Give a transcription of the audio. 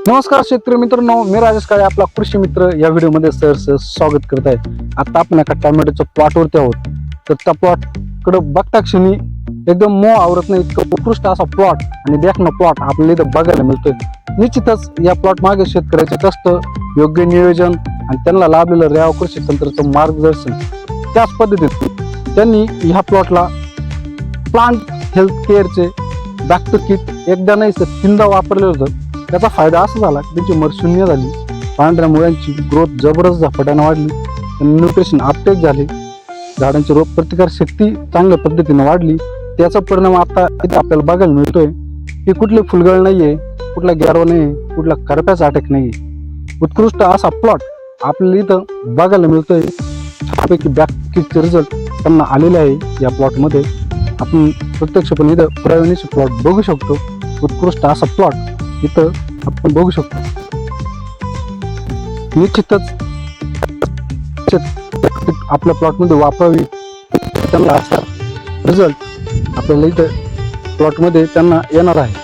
नमस्कार शेतकरी मित्रांनो, मी राजेश काळे आपला कृषी मित्र या व्हिडिओमध्ये स्वागत करत आहे. आता आपण एका टोमॅटोच्या प्लॉटवरती आहोत. तर त्या प्लॉट कडे बघता क्षणी एकदम मोह आवरत नाही इतकं उत्कृष्ट असा प्लॉट आणि देखणं प्लॉट आपल्याला इथं बघायला मिळतोय. निश्चितच या प्लॉट मागे शेतकऱ्याचे कष्ट, योग्य नियोजन आणि त्यांना लाभलेलं रेवा कृषी तंत्राचं मार्गदर्शन, त्याच पद्धतीने त्यांनी ह्या प्लॉटला प्लांट हेल्थ केअरचे बॅक टू किट एकदा नाही तर तीनदा वापरलेलं होतं. त्याचा फायदा असा झाला की त्यांची मर शून्य झाली, पांढऱ्या मुळ्यांची ग्रोथ जबरदस्त झपाट्याने वाढली, न्यूट्रिशन अपटेक झाले, झाडांची रोग प्रतिकार शक्ती चांगल्या पद्धतीने वाढली. त्याचा परिणाम आता इथे आपल्याला बघायला मिळतोय की कुठली फुलगळ नाहीये, कुठला गॅरवा नाही, कुठला करप्याचा अटॅक नाहीये. उत्कृष्ट असा प्लॉट आपल्याला इथं बघायला मिळतोय. छानपैकी बॅक किटचे रिझल्ट त्यांना आलेले आहे. या प्लॉटमध्ये आपण प्रत्यक्षपणे इथं प्रायोनिक प्लॉट बघू शकतो. उत्कृष्ट असा प्लॉट इथं आपण बघू शकतो. निश्चितच आपल्या प्लॉटमध्ये वापरावी, त्यांना असा रिझल्ट आपल्याला इथं प्लॉटमध्ये त्यांना येणार आहे.